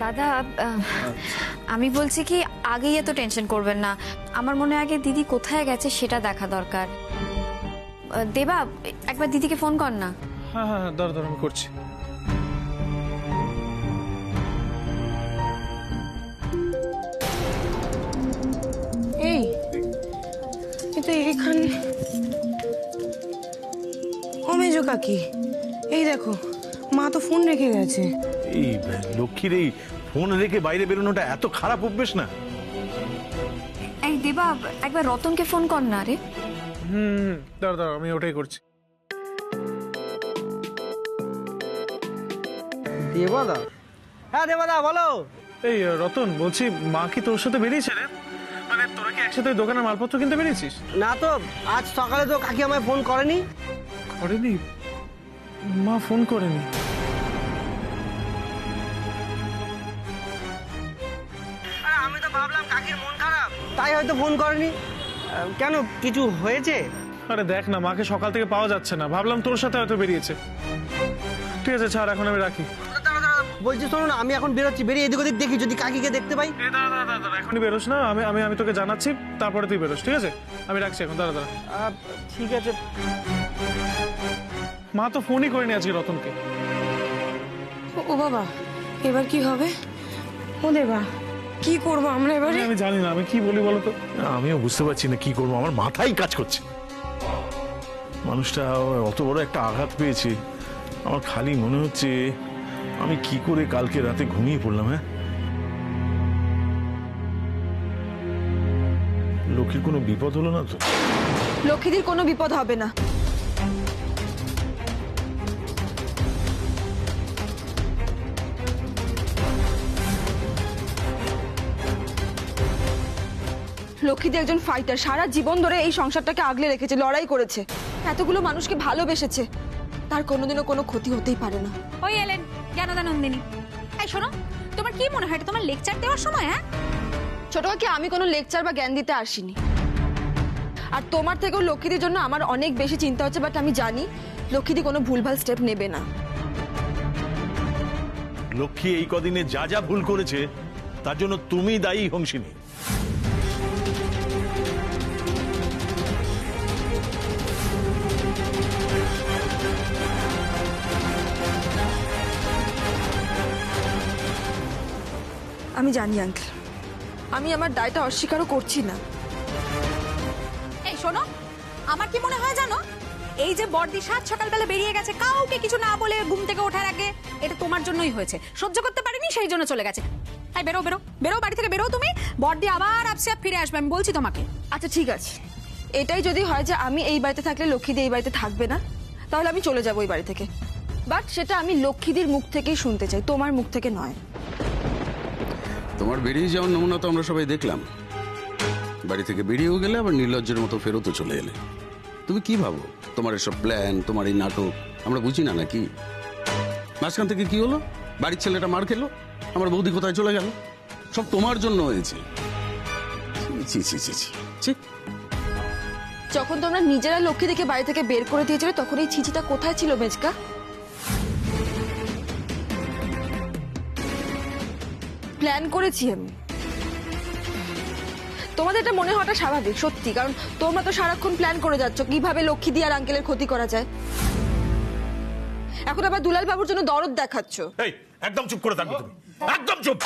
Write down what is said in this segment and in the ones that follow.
দাদা আমি বলছি কি আগেই এত টেনশন করবেন না। আমার মনে হয় আগে দিদি কোথায় গেছে সেটা দেখা দরকার। দেবা একবার দিদিকে ফোন কর না। হ্যাঁ হ্যাঁ দাঁড়া আমি করছি। এই এটা এখানে অমেজ কাকি, এই দেখো মা তো ফোন রেখে গেছে। এই লক্ষ্মীর এই ফোন রেখে বাইরে বেরোনোটা এত খারাপ অভ্যেস না। এই দেবা একবার রতনকে ফোন কর না রে। দাঁড়া আমি ওটাই করছি। দেবদা, হ্যাঁ দেবদা বলো। এই রতন বলছি, মা কি তোর সাথে বেরিয়েছে রে? মানে তোরা কি একসাথে দোকানের মালপত্র কিনতে বেরিয়েছিস? না তো, আজ সকালে তো কাকি আমায় ফোন করেনি। করেনি? মা ফোন করেনি? আরে আমি তো ভাবলাম কাকির মন খারাপ, তাই হয়তো ফোন করেনি। কেন, কিছু হয়েছে? আরে দেখ না, মাকে সকাল থেকে পাওয়া যাচ্ছে না, ভাবলাম তোর সাথে হয়তো বেরিয়েছে। ঠিক আছে ছাড়, এখন আমি রাখি। বলছি শোনো না, আমি এখন বেরোচ্ছি, বেরিয়ে এদিক ওদিক দেখি যদি কাকিকে দেখতে পাই। এখনই বেরোস না, আমি আমি আমি তোকে জানাচ্ছি, তারপরে তুই বেরোস, ঠিক আছে? আমি রাখছি এখন, দাঁড়া। ঠিক আছে। মা তো ফোনই করেনি আজকে রতনকে। ও বাবা, এবার কি হবে? ও দেবা, কি করবো আমরা এবারে? আমি জানি না, আমি কি বলি বলো তো। আমিও বুঝতে পারছি না কি করবো, আমার মাথাই কাজ করছে। মানুষটা অত বড় একটা আঘাত পেয়েছে, আমার খালি মনে হচ্ছে আমি কি করে কালকে রাতে ঘুমিয়ে পড়লাম। হ্যাঁ, লক্ষ্মীর কোনো বিপদ হলো না তো? লক্ষ্মীদের কোনো বিপদ হবে না। লক্ষ্মীদি একজন ফাইটার, সারা জীবন ধরে এই সংসারটাকে আগলে রেখেছে, লড়াই করেছে, এতগুলো মানুষকে ভালোবেসেছে, তার কোনোদিনও কোনো ক্ষতি হতেই পারে না। ওই এলেন জ্ঞানদানন্দিনী। এই শোনো, তোমার কি মনে হয় এটা তোমার লেকচার দেওয়ার সময়? হ্যাঁ ছোট কাকি, আমি কোনো লেকচার বা জ্ঞান দিতে আসিনি। আর তোমার থেকেও লক্ষ্মীদির জন্য আমার অনেক বেশি চিন্তা হচ্ছে, বাট আমি জানি লক্ষ্মীদি কোনো ভুলভাল স্টেপ নেবে না। লক্ষ্মী এই কদিনে যা যা ভুল করেছে তার জন্য তুমি দায়ী হংসিনী। আমি জানি আঙ্কেল, আমি আমার দায়টা অস্বীকারও করছি না। এই শোনো, আমার কি মনে হয় জানো, এই যে বড়দি সাত সকালবেলা বেরিয়ে গেছে কাউকে কিছু না বলে ঘুম থেকে ওঠার আগে, এটা তোমার জন্যই হয়েছে। সহ্য করতে পারিনি সেই জন্য চলে গেছে। এই বেরো বেরো বেরো, বাড়ি থেকে বেরো তুমি। বড়দি আবার আপসে ফিরে আসবে, আমি বলছি তোমাকে। আচ্ছা ঠিক আছে, এটাই যদি হয় যে আমি এই বাড়িতে থাকলে লক্ষ্মীদি এই বাড়িতে থাকবে না, তাহলে আমি চলে যাবো এই বাড়ি থেকে। বাট সেটা আমি লক্ষ্মীদির মুখ থেকেই শুনতে চাই, তোমার মুখ থেকে নয়। তোমার বেরিয়ে যাওয়ার নমুনা তো আমরা সবাই দেখলাম। বাড়ি থেকে বেরিয়েও গেলে আবার নির্লজ্জের মতো ফেরতও চলে এলে। তুমি কি ভাবো তোমার এসব প্ল্যান, তোমার এই নাটক আমরা বুঝি না নাকি? মাঝখান থেকে কি হলো? বাড়ির ছেলেটা মার খেলো, আমার বৌদি কোথায় চলে গেল, সব তোমার জন্য হয়েছে। ছি ছি ছি ছি ছি। যখন তোমরা নিজেরা লক্ষ্মী থেকে বাড়ি থেকে বের করে দিয়েছিলে, তখন এই ছিচিটা কোথায় ছিল মেজকা? প্ল্যান করেছি আমি। তোমাদের এটা মনে হওয়াটা স্বাভাবিক, সত্যি, কারণ তোমরা তো সারাক্ষণ প্ল্যান করে যাচ্ছ কিভাবে লক্ষ্মী দিয়ে আর আঙ্কেলের ক্ষতি করা যায়। এখন আবার দুলাল বাবুর জন্য দরদ দেখাচ্ছ। এই একদম চুপ করে থাকবে তুমি, একদম চুপ।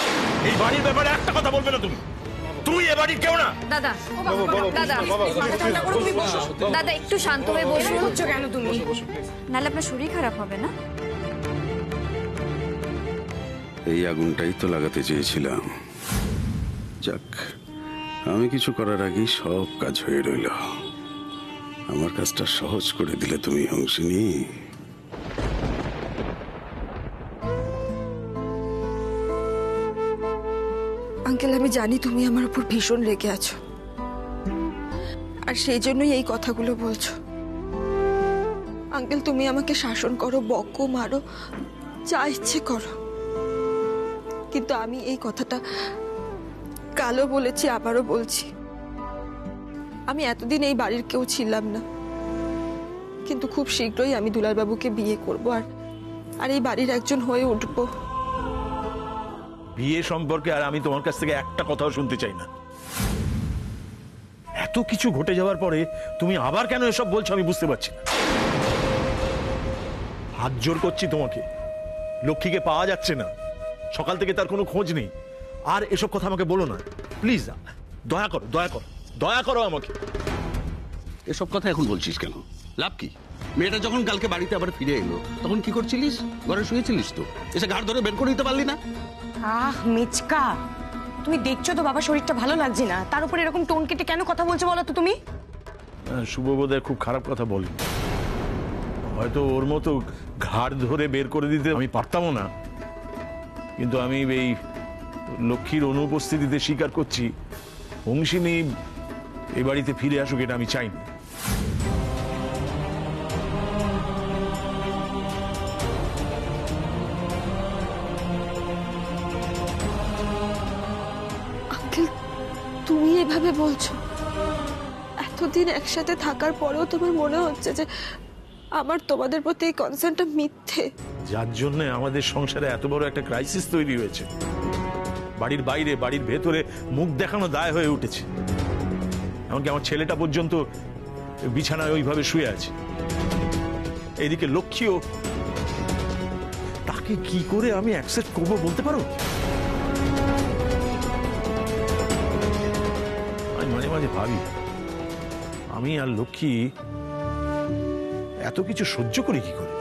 এই বাড়ির ব্যাপারে একটা কথা বলবে না তুমি। তুই এ বাড়ির কেউ না। দাদা দাদা মাথা ঠান্ডা করে তুমি বসো। দাদা একটু শান্ত হয়ে বসো। হচ্ছে কেন তুমি? নাহলে আপনার শরীর খারাপ হবে না? এই আগুনটাই তো লাগাতে চেয়েছিলাম। যাক, আমি কিছু করার আগেই সব কাজ হয়ে রইল। আমার কাজটা সহজ করে দিলে তুমি হংসিনী। আঙ্কেল, আমি জানি তুমি আমার উপর ভীষণ রেগে আছো, আর সেই জন্যই এই কথাগুলো বলছো। আঙ্কেল, তুমি আমাকে শাসন করো, বকো, মারো, যা ইচ্ছে করো, কিন্তু আমি এই কথাটা কালও বলেছি, আবারও বলছি। আমি এতদিন এই বাড়ির কেউ ছিলাম না, কিন্তু খুব শীঘ্রই আমি দুলালবাবুকে বিয়ে করব, আর এই বাড়ির একজন হয়ে উঠবো। বিয়ে সম্পর্কে আর আমি তোমার কাছ থেকে একটা কথাও শুনতে চাই না। এত কিছু ঘটে যাওয়ার পরে তুমি আবার কেন এসব বলছো আমি বুঝতে পারছি না। হাত জোর করছি তোমাকে, লক্ষ্মীকে পাওয়া যাচ্ছে না, সকাল থেকে তার কোনো খোঁজ নেই, আর এসব কথা আমাকে বলো না প্লিজ। দয়া করো, দয়া করো, দয়া করো আমাকে। এসব কথা এখন বলছিস কেন? লাভ কি? মেয়েটা যখন কালকে বাড়িতে আবার ফিরে এলো তখন কি করছিলিস? ঘরে শুয়েছিলিস তো, এসে ঘাড় ধরে বের করে দিতে পারলি না? মিচকা, তুমি দেখছো তো বাবা শরীরটা ভালো লাগছে না, তার উপর এরকম টোন কেটে কেন কথা বলছো বলো তো তুমি? শুভবোধের খুব খারাপ কথা বলি, হয়তো ওর মতো ঘাড় ধরে বের করে দিতে আমি পারতামও না, কিন্তু আমি এই লক্ষ্মীর অনুপস্থিতিতে স্বীকার করছি অংশিনী এ বাড়িতে ফিরে আসুক, এটা আমি চাইনি। আঙ্কেল, তুমি এভাবে বলছো? এতদিন একসাথে থাকার পরেও তোমার মনে হচ্ছে যে আমার তোমাদের প্রতি এই কনসার্নটা মিথ্যে? যার জন্য আমাদের সংসারে এত বড় একটা ক্রাইসিস তৈরি হয়েছে, বাড়ির বাইরে বাড়ির ভেতরে মুখ দেখানো দায় হয়ে উঠেছে। এমনকি আমার ছেলেটা পর্যন্ত বিছানায় ওইভাবে শুয়ে আছে। এইদিকে লক্ষ্মীও, তাকে কি করে আমি অ্যাকসেপ্ট করবো বলতে পারো? আমি মাঝে মাঝে ভাবি আমি আর লক্ষ্মী এত কিছু সহ্য করি কি করে?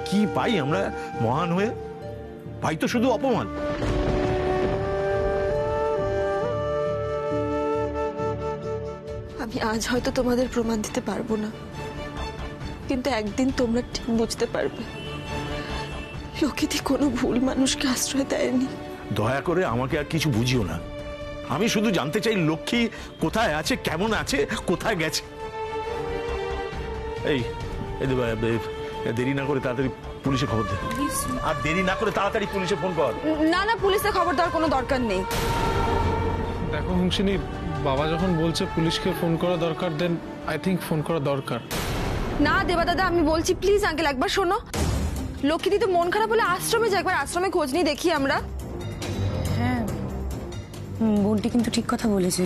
কি পাই আমরা মহান হয়ে? পাই তো শুধু অপমান। আমি আজ হয়তো তোমাদের প্রমাণ দিতে পারবো না, কিন্তু একদিন তোমরা ঠিক বুঝতে পারবে লক্ষ্মীদি কোনো ভুল মানুষকে আশ্রয় দেয়নি। দয়া করে আমাকে আর কিছু বুঝিও না, আমি শুধু জানতে চাই লক্ষ্মী কোথায় আছে, কেমন আছে, কোথায় গেছে। এই দেরি না করে তাড়াতাড়ি পুলিশে খবর দে, আর দেরি না করে তাড়াতাড়ি পুলিশে ফোন কর। না না, পুলিশে খবর দেওয়ার কোনো দরকার নেই। দেখো অংশিনী, বাবা যখন বলছে পুলিশকে ফোন করা দরকার, দেন আই থিঙ্ক ফোন করা দরকার। না দেবা দাদা, আমি বলছি প্লিজ আঙ্কেল একবার শোনো। লক্ষ্মীদি তো মন খারাপ হলে আশ্রমে যায়, একবার আশ্রমে খোঁজ নিয়ে দেখি আমরা। হ্যাঁ, বোনটি কিন্তু ঠিক কথা বলেছে।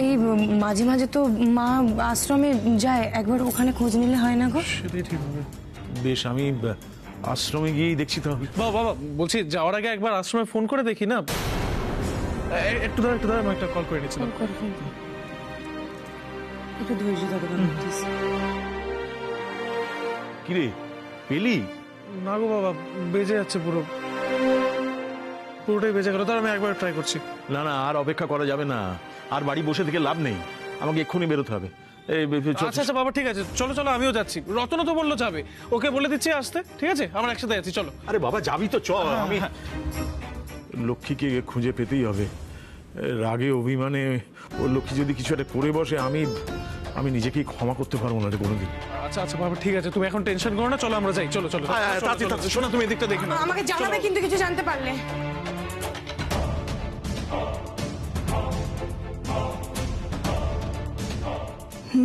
এই মাঝে মাঝে তো মা আশ্রমে যায়, একবার ওখানে খোঁজ নিলে হয় না গো? সেটাই ঠিক হবে। বেশ, আমি আশ্রমে গিয়েই দেখছি তো। বাবা বাবা বলছি, যাওয়ার আগে একবার আশ্রমে ফোন করে দেখি না? একটু দাঁড়া, একটু দাঁড়া, আমি একটা কল করে নিচ্ছিলাম। একটু ধৈর্য ধরো প্লিজ। কিরে পেলি? না গো বাবা, বেজে যাচ্ছে পুরোটাই বেজে গেল। তার আমি একবার ট্রাই করছি। না না, আর অপেক্ষা করা যাবে না, আর বাড়ি বসে থেকে লাভ নেই, আমাকে এক্ষুনি বেরোতে হবে। আচ্ছা আচ্ছা বাবা, ঠিক আছে, চলো চলো, আমিও যাচ্ছি। রতনও তো বললো যাবে, ওকে বলে দিচ্ছি আসতে। ঠিক আছে, আমরা একসাথে যাচ্ছি, চলো। আরে বাবা যাবি তো, চল। আমি লক্ষ্মীকে খুঁজে পেতেই হবে। রাগে অভিমানে ও লক্ষ্মী যদি কিছু একটা করে বসে, আমি নিজেকেই ক্ষমা করতে পারবো না রে কোনোদিন। আচ্ছা আচ্ছা বাবা, ঠিক আছে, তুমি এখন টেনশন করো না, চলো আমরা যাই। চলো চলো, শোনো তুমি এদিকটা দেখে নাও। আমাকে জানাবে কিন্তু কিছু জানতে পারলে।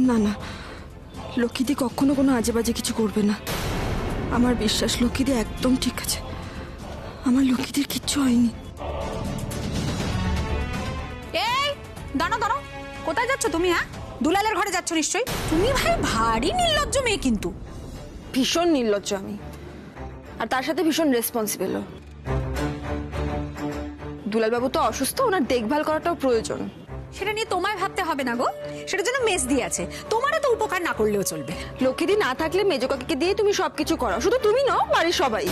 না না, লক্ষ্মীদি কখনো কোনো আজে বাজে কিছু করবে না। আমার বিশ্বাস লক্ষ্মীদি একদম ঠিক আছে। আমার লক্ষ্মীদির কিচ্ছু হয়নি। এই দাঁড়াও দাঁড়াও, কোথায় যাচ্ছ তুমি? হ্যাঁ, দুলালের ঘরে যাচ্ছ নিশ্চয়ই। তুমি ভাই ভারী নির্লজ্জ মেয়ে কিন্তু। ভীষণ নির্লজ্জ আমি, আর তার সাথে ভীষণ রেসপন্সিবলও। দুলালবাবু তো অসুস্থ, ওনার দেখভাল করাটাও প্রয়োজন। সেটা নিয়ে তোমায় ভাবতে হবে না গো, সেটার জন্য মেস দিয়ে আছে। তোমারও তো উপকার না করলেও চলবে। লক্ষ্মীদি না থাকলে মেজো কাকিকে দিয়ে তুমি সবকিছু করাও, শুধু তুমি নাও, বাড়ির সবাই।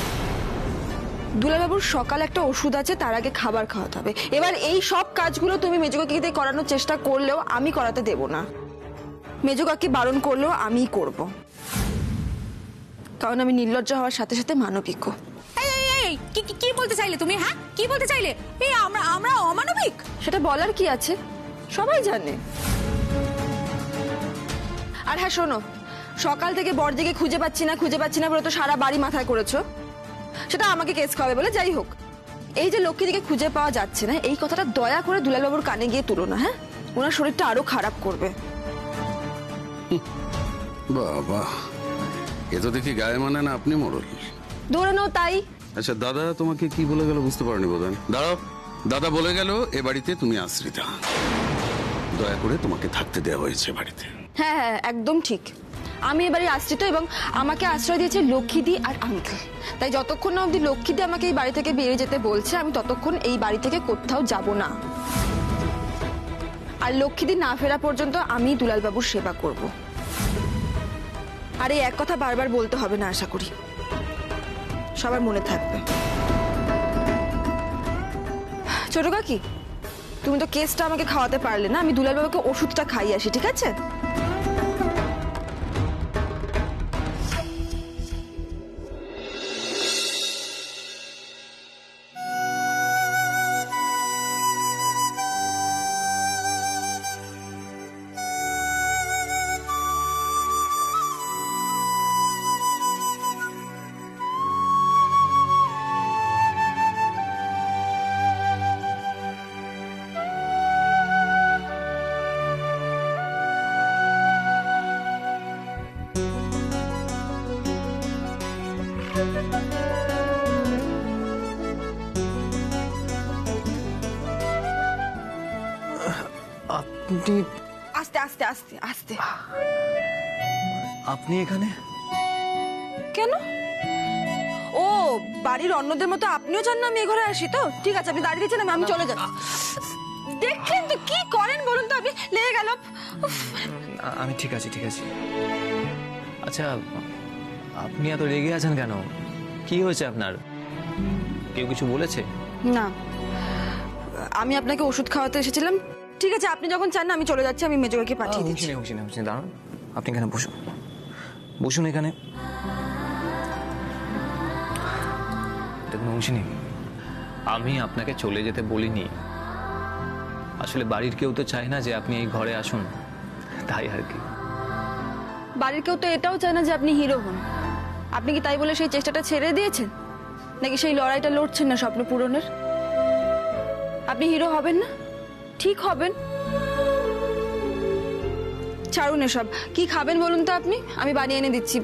দুলালবাবুর সকাল একটা ওষুধ আছে, তার আগে খাবার খাওয়াতে হবে। এবার এই সব কাজগুলো তুমি মেজো কাকিকে দিয়ে করানোর চেষ্টা করলেও আমি করাতে দেব না। মেজো কাকি বারণ করলেও আমিই করব, কারণ আমি নির্লজ্জ হওয়ার সাথে সাথে মানবিকও। এই এই এই কি কি কি বলতে চাইলে তুমি? হ্যাঁ, কি বলতে চাইলে? এই আমরা অমানবিক? সেটা বলার কি আছে, সবাই জানে। আর হ্যাঁ শোনো, সকাল থেকে বড়দিকে খুঁজে পাচ্ছি না বলে তো সারা বাড়ি মাথায় করেছো। সেটা আমাকে কেস খাবে বলে। যাই হোক, এই যে লক্ষ্মীদিকে খুঁজে পাওয়া যাচ্ছে না, এই কথাটা দয়া করে দুলালবাবুর কানে গিয়ে তুলো না। হ্যাঁ, ওনার শরীরটা আরো খারাপ করবে। বাবা, এ তো দেখি গায়ে মানে না আপনি মোড়ল। ধরে নাও তাই। আচ্ছা দাদা তোমাকে কি বলে গেল বুঝতে পারোনি বোধহয়। দাঁড়াও, দাদা বলে গেল এ বাড়িতে তুমি আশ্রিতা, দয়া করে তোমাকে থাকতে দেওয়া হয়েছে বাড়িতে। হ্যাঁ হ্যাঁ একদম ঠিক, আমি এবারে আশ্রিত এবং আমাকে আশ্রয় দিয়েছে লক্ষ্মীদি আর আঙ্কেল। তাই যতক্ষণ না অবধি লক্ষ্মীদি আমাকে এই বাড়ি থেকে বেরিয়ে যেতে বলছে আমি ততক্ষণ এই বাড়ি থেকে কোথাও যাব না। আর লক্ষ্মীদি না ফেরা পর্যন্ত আমি দুলালবাবুর সেবা করব। আর এই এক কথা বারবার বলতে হবে না, আশা করি সবার মনে থাকবে। ছোট কাকি, তুমি তো কেসটা আমাকে খাওয়াতে পারলে না, আমি দুলালবাবুকে ওষুধটা খাইয়ে আসি, ঠিক আছে? আপনি আস্তে আস্তে আস্তে আস্তে। আপনি এখানে কেন? ও, বাড়ির অন্যদের মতো আপনিও চান না আমি এই ঘরে আসি? তো ঠিক আছে, আপনি দাঁড়িয়ে দিয়েছেন, আমি চলে যাচ্ছি। দেখলেন তো কি করেন বলুন তো, আপনি লেগে গেল। আমি ঠিক আছি, ঠিক আছে। আচ্ছা, আপনি এত রেগে আছেন কেন? কি হয়েছে আপনার? কেউ কিছু বলেছে? না, আমি আপনাকে ওষুধ খাওয়াতে এসেছিলাম। ঠিক আছে, আপনি যখন চান না আমি চলে যাচ্ছি, আমি মেজোকে পাঠিয়ে দিচ্ছি। হুঁশিনি দাঁড়ান, আপনি এখানে বসুন, বসুন এখানে। দেখুন হুঁশিনি, আমি আপনাকে চলে যেতে বলিনি। আসলে বাড়ির কেউ তো চায় না যে আপনি এই ঘরে আসুন, তাই আর কি। বাড়ির কেউ তো এটাও চায় না যে আপনি হিরো হন। আপনি কি তাই বলে সেই চেষ্টাটা ছেড়ে দিয়েছেন, নাকি সেই লড়াইটা লড়ছেন না স্বপ্ন পূরণের? আপনি হিরো হবেন না? ঠিক হবেন। ছাড়ুন এসব। কি খাবেন বলুন তো আপনি, আমি বানিয়ে এনে দিচ্ছি।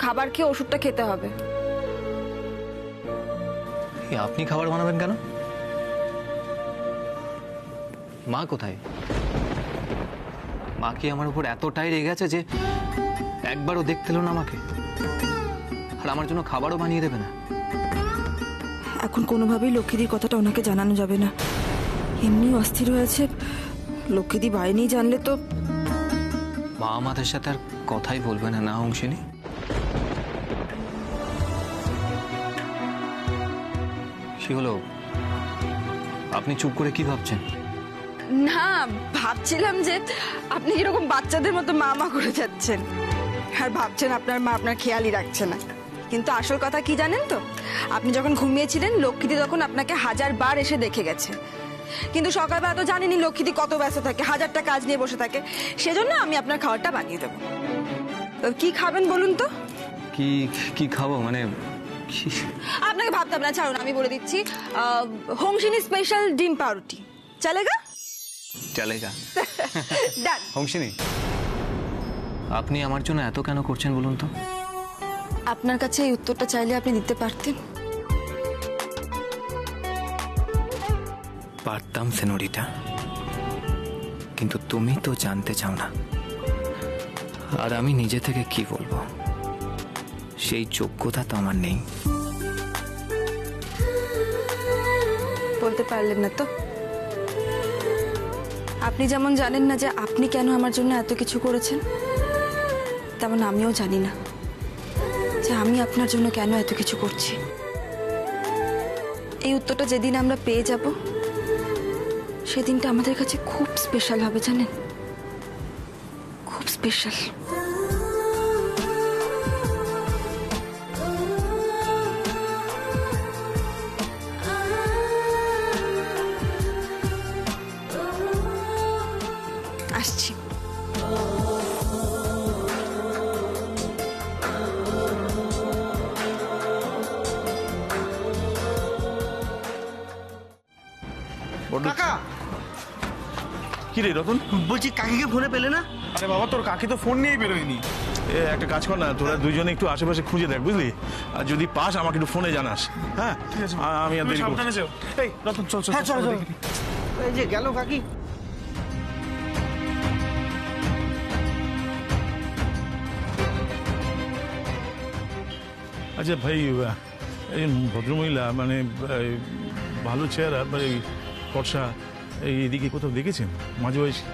খাবার খেয়ে ওষুধটা খেতে হবে। আপনি খাবার বানাবেন কেন? মা কোথায়? মা কি আমার উপর এতটাই রেগে আছে যে একবারও দেখতে এলো না আমাকে, আর আমার জন্য খাবারও বানিয়ে দেবে না? এখন কোনোভাবেই লক্ষ্মীদির কথাটা ওনাকে জানানো যাবে না, এমনি অস্থির হয়েছে। লক্ষ্মীদি বাড়ি নেই জানলে তো। মা আমাদের সাথে আর কথাই বলবে না, না অংশিনী? কি হলো, আপনি চুপ করে কি ভাবছেন? না, ভাবছিলাম যে আপনি কিরকম বাচ্চাদের মতো মা মা করে যাচ্ছেন, আর ভাবছেন আপনার মা আপনার খেয়ালই রাখছে না। কিন্তু আসল কথা কি জানেন তো, আপনি যখন ঘুমিয়েছিলেন লক্ষ্মীদি তখন আপনাকে 1000 বার এসে দেখে গেছে। কিন্তু সকালবেলা তো জানেনই লক্ষ্মীদি কত ব্যস্ত থাকে, 1000টা কাজ নিয়ে বসে থাকে। সেজন্য আমি আপনার খাবারটা বানিয়ে দেবো। কি খাবেন বলুন তো? কি কি খাবো মানে? আপনাকে ভাবতে হবে না, ছাড়ুন, আমি বলে দিচ্ছি। হোমসিনী স্পেশাল ডিম পাউরুটি চলেগা? চলেগা। ডান। হোমসিনী, আপনি আমার জন্য এত কেন করছেন বলুন তো? আপনার কাছে এই উত্তরটা চাইলে আপনি দিতে পারতেন। পারতাম সেনোরিটা, কিন্তু তুমি তো জানতে চাও না। আর আমি নিজে থেকে কি বলবো, সেই যোগ্যতা তো আমার নেই। বলতে পারলেন না তো? আপনি যেমন জানেন না যে আপনি কেন আমার জন্য এত কিছু করেছেন, তেমন আমিও জানি না যে আমি আপনার জন্য কেন এত কিছু করছি। এই উত্তরটা যেদিন আমরা পেয়ে যাব সেদিনটা আমাদের কাছে খুব স্পেশাল হবে, জানেন? খুব স্পেশাল। আসছি। কাকা, কি রে রতন? বলছি কাকিকে ফোনে পেলে না? আরে বাবা, তোর কাকি তো ফোন নিয়েই বেরোয়নি। একটা কাজ কর না, তোরা দুইজনে একটু আশেপাশে খুঁজে দেখ, বুঝলি? আর যদি পাস আমাকে একটু ফোনে জানাস। হ্যাঁ, ঠিক আছে, আমি আর দেরি করছি। সাবধানে যেও। এই রতন, চল চল হ্যাঁ, চলো, চলো। দেখি। এই যে গেল কাকি। আচ্ছা ভাই, এই ভদ্রমহিলা মানে ভালো চেহারা, মানে ফর্সা, এইদিকে কোথাও দেখেছেন? মাঝে বয়সী?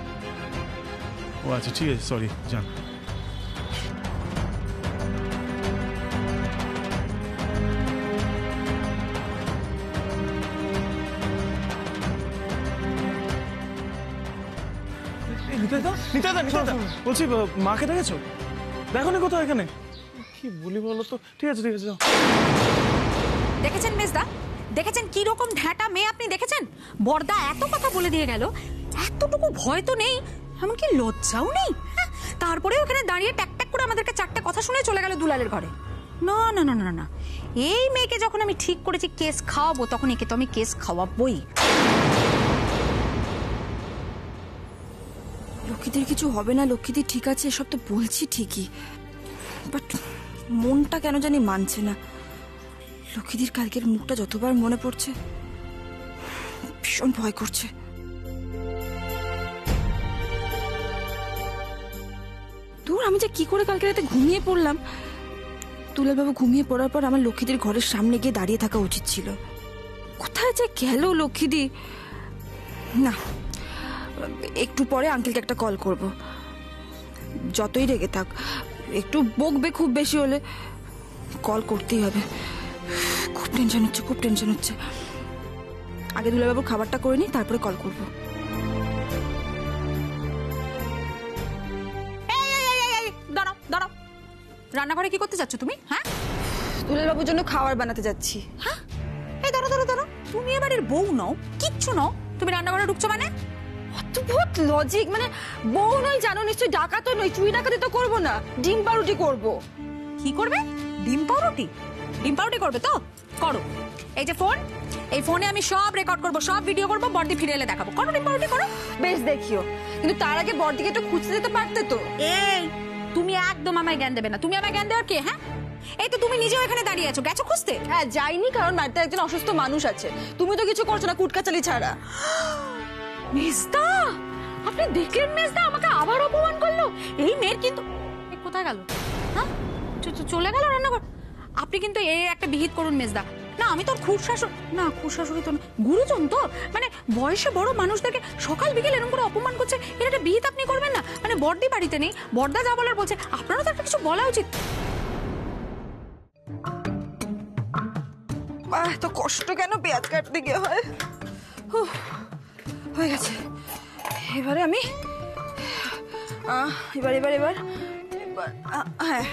ও আচ্ছা, ঠিক আছে, সরি, যান। বলছি মাকে দেখেছো? দেখো না কোথাও এখানে? কি বলি বলো তো? ঠিক আছে ঠিক আছে, যাও। দেখেছেন মেজদা, দেখেছেন কি রকম ঢ্যাটা মেয়ে আপনি দেখেছেন? বর্দা এত কথা বলে দিয়ে গেল, এতটুকু ভয় তো নেই, এমনকি লজ্জাও নেই। হ্যাঁ, তারপরে ওখানে দাঁড়িয়ে ট্যাক ট্যাক করে আমাদেরকে চারটে কথা শুনে চলে গেল দুলালের ঘরে। না না না না না, এই মেয়েকে যখন আমি ঠিক করেছি কেস খাওয়াবো, তখন একে তো আমি কেস খাওয়াবোই। লক্ষ্মীদের কিছু হবে না, লক্ষ্মীদের ঠিক আছে, এসব তো বলছি ঠিকই, বাট মনটা কেন জানি মানছে না। লক্ষ্মীদের কালকের মুখটা যতবার মনে পড়ছে ভীষণ ভয় করছে। দূর, আমি যে কি করে কালকে রাতে ঘুমিয়ে পড়লাম। দুলালবাবু ঘুমিয়ে পড়ার পর আমার লক্ষ্মীদের ঘরের সামনে গিয়ে দাঁড়িয়ে থাকা উচিত ছিল। কোথায় যে গেল লক্ষ্মীদি? না, একটু পরে আঙ্কেলকে একটা কল করব। যতই রেগে থাক, একটু বকবে খুব বেশি হলে, কল করতেই হবে। খুব টেনশন হচ্ছে, খুব টেনশন হচ্ছে। আগে দুলালবাবুর খাবারটা করে নিই, তারপরে কল করব। দাঁড়াও দাঁড়াও, রান্নাঘরে কি করতে যাচ্ছ তুমি? হ্যাঁ, দুলালবাবুর জন্য খাবার বানাতে যাচ্ছি। হ্যাঁ, এই দাঁড়াও দাঁড়াও দাঁড়াও, তুমি এবারের বউ নও, কিচ্ছু নও, তুমি রান্নাঘরে ঢুকছো মানে? অদ্ভুত লজিক, মানে বউ নয় জানো নিশ্চয়ই, ডাকাতও নই, চুরি ডাকাতি তো করবো না, ডিম পাউরুটি করবো। কি করবে? ডিম পাউরুটি? ডিম পাউরুটি করবে তো করো। এই যে ফোন, এই ফোনে আমি সব রেকর্ড করব, সব ভিডিও করব, বর্দি ফিরে এলে দেখাবো। করো, ডিম পাউরুটি করো। বেশ, দেখিও, কিন্তু তার আগে বড়দিকে একটু খুঁজতে যেতে পারতে তো। এই, তুমি একদম আমায় জ্ঞান দেবে না। তুমি আমায় জ্ঞান দেওয়ার কে? হ্যাঁ, এই তো তুমি নিজেও এখানে দাঁড়িয়ে আছো, গেছো খুঁজতে? হ্যাঁ, যাইনি, কারণ বাড়িতে একজন অসুস্থ মানুষ আছে। তুমি তো কিছু করছো না, কুটকাচালি ছাড়া। মেজদা, আপনি দেখলেন মেজদা আমাকে আবার অপমান করলো? এই মেয়ের কিন্তু কোথায় গেল? হ্যাঁ, চলে গেল রান্নাঘর। আপনি কিন্তু এর একটা বিহিত করুন মেজদা। না, আমি তো খুড়শাশুড়ি না, খুড়শাশুড়ি তো গুরুজন তো, মানে বয়সে বড় মানুষদেরকে সকাল বিকেল এরকম করে অপমান করছে, এর একটা বিহিত আপনি করবেন না? মানে বড়দি বাড়িতে নেই, বড়দা যা বলার বলছে, আপনারও তো একটা কিছু বলা উচিত। এত কষ্ট কেন পেঁয়াজ কাটতে গিয়ে হয়? হয়ে গেছে। এবারে আমি এবার এবার এবার এবার হ্যাঁ,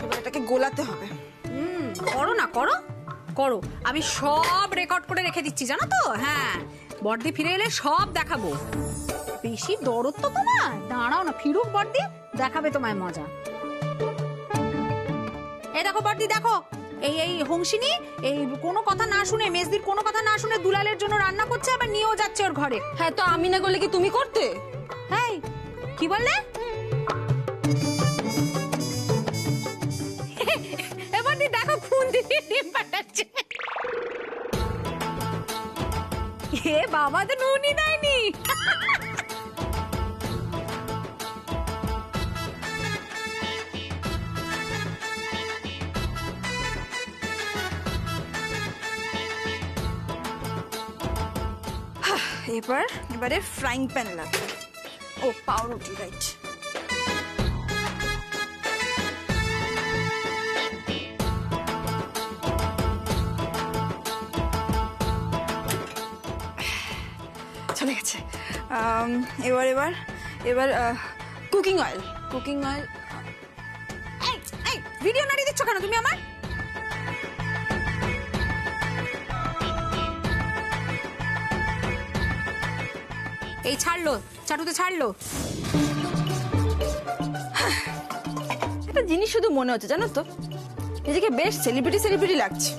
এবার এটাকে গোলাতে হবে। করো না, করো করো, আমি সব রেকর্ড করে রেখে দিচ্ছি, জানো তো? হ্যাঁ, বড়দি ফিরে এলে সব দেখাবো। বেশি দরদ তো তোমার, দাঁড়াও না, ফিরুক বড়দি, দেখাবে তোমায় মজা। এই দেখো বড়দি, দেখো, এই হংসিনী এই কোনো কথা না শুনে, মেজদির কোনো কথা না শুনে দুলালের জন্য রান্না করছে, আবার নিয়েও যাচ্ছে ওর ঘরে। হ্যাঁ, তো আমি না করলে কি তুমি করতে? হ্যাঁ, কি বললে? এবার দেখো খুন দিয়ে ডিম পাঠাচ্ছে। এ বাবা, তো নুনই দেয়নি। এবারে ফ্রাইং প্যান লাগবে। ও, পাউরুটি, রাইট। চলে গেছে। এবার কুকিং অয়েল। এই ভিডিও নাড়িয়ে দিচ্ছ কেন তুমি আমার? এই ছাড়লো, চাটুতে ছাড়লো। একটা জিনিস শুধু মনে হচ্ছে, জানো তো, নিজেকে বেশ সেলিব্রিটি লাগছে।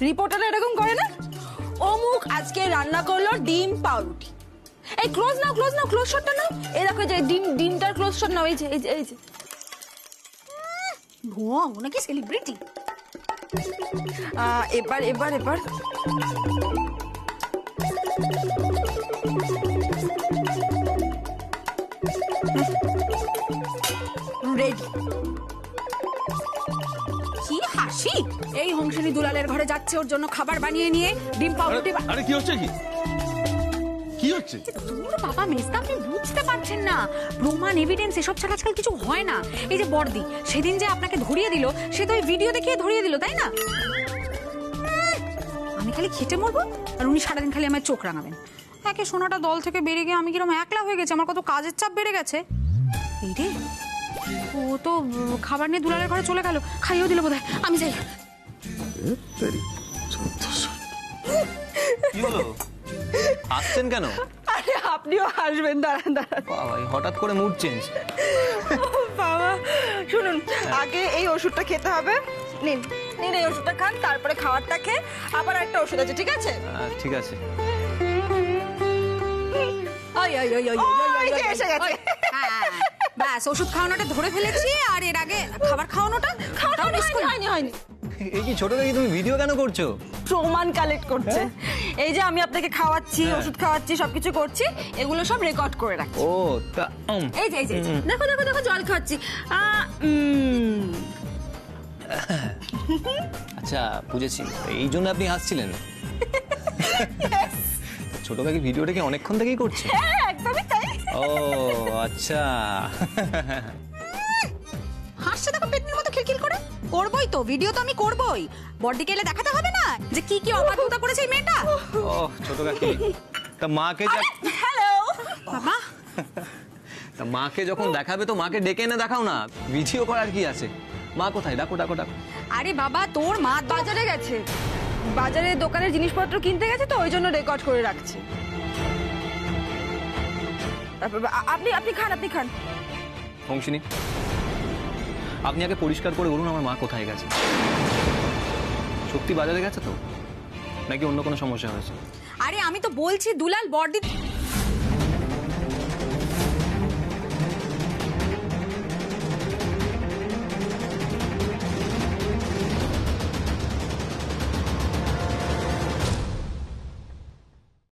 রিপোর্টাররা এরকম করে না, অমুক আজকে রান্না করলো ডিম পাউরুটি, এই ক্লোজ নাও ক্লোজ শটটা নাও। এই দেখো এই যে ডিমটার ক্লোজ শট নাও, এই যে এই যে ভুয়া নাকি সেলিব্রিটি। এবার রেডি। কি হাসি! এই হংসিনী দুলালের ঘরে যাচ্ছে ওর জন্য খাবার বানিয়ে নিয়ে ডিম পাউরুটি। আরে কি হচ্ছে কি হচ্ছে? তোর বাবা মেজদা, আপনি বুঝতে পারছেন না, প্রমাণ এভিডেন্স এসব ছাড়া আজকাল কিছু হয় না। এই যে বর্দি সেদিন যে আপনাকে ধরিয়ে দিল, সে তো ওই ভিডিও দেখিয়ে ধরিয়ে দিল, তাই না? আমি খালি খেটে মরবো আর উনি সারাদিন খালি আমার চোখ রাঙাবেন। একে সোনাটা দল থেকে বেরিয়ে গিয়ে আমি কিরকম একলা হয়ে গেছে, আমার কত কাজের চাপ বেড়ে গেছে। এই রে, ও তো খাবার নিয়ে দুলালের ঘরে চলে গেল, খাইয়েও দিল বোধহয়। আমি যাই। কি হলো, হাসছেন কেন? আরে আপনিও হাসবেন, দাঁড়ান। বাবা, হঠাৎ করে মুড চেঞ্জ। বাবা শুনুন, আগে এই ওষুধটা খেতে হবে। নিন এই ওষুধটা খান, তারপরে খাবারটা খেয়ে আবার একটা ওষুধ আছে, ঠিক আছে? ঠিক আছে। এই যে এসে গেছে। ব্যাস, ওষুধ খাওয়ানোটা ধরে ফেলেছি, আর এর আগে খাবার খাওয়ানোটা হয়নি। এই কি ছোট কাকি, তুমি ভিডিও কেন করছো? প্রমাণ কালেক্ট করছে। এই যে আমি আপনাকে খাওয়াচ্ছি, ওষুধ খাওয়াচ্ছি, সবকিছু করছি, এগুলো সব রেকর্ড করে রাখছি। ও তা এই যে দেখো জল খাওয়াচ্ছি। আচ্ছা, বুঝেছি, এই জন্য আপনি হাসছিলেন। ছোট কাকি ভিডিওটা কি অনেকক্ষণ থেকেই করছে? একদমই তাই। ও আচ্ছা। হাসছে দেখো পেটনির মতো খিলখিল করে। করবই তো, ভিডিও তো আমি করবই। বডিকে এলে দেখাতে হবে না যে কি অবাধ্যতা করেছে এই মেয়েটা? ও ছোট কাকি, তা মাকে হ্যালো বাবা, তা মাকে যখন দেখাবে তো মাকে ডেকে এনে দেখাও না, ভিডিও করার কি আছে? মা কোথায়? ডাকো। আরে বাবা, তোর মা বাজারে গেছে, বাজারে দোকানের জিনিসপত্র কিনতে গেছে, তো ওই জন্য রেকর্ড করে রাখছি। আপনি খান। হংসিনী, আপনি আগে পরিষ্কার করে বলুন আমার মা কোথায় গেছে। সত্যি বাজারে গেছে তো, নাকি অন্য কোনো সমস্যা হয়েছে? আরে আমি তো বলছি দুলাল বর্দি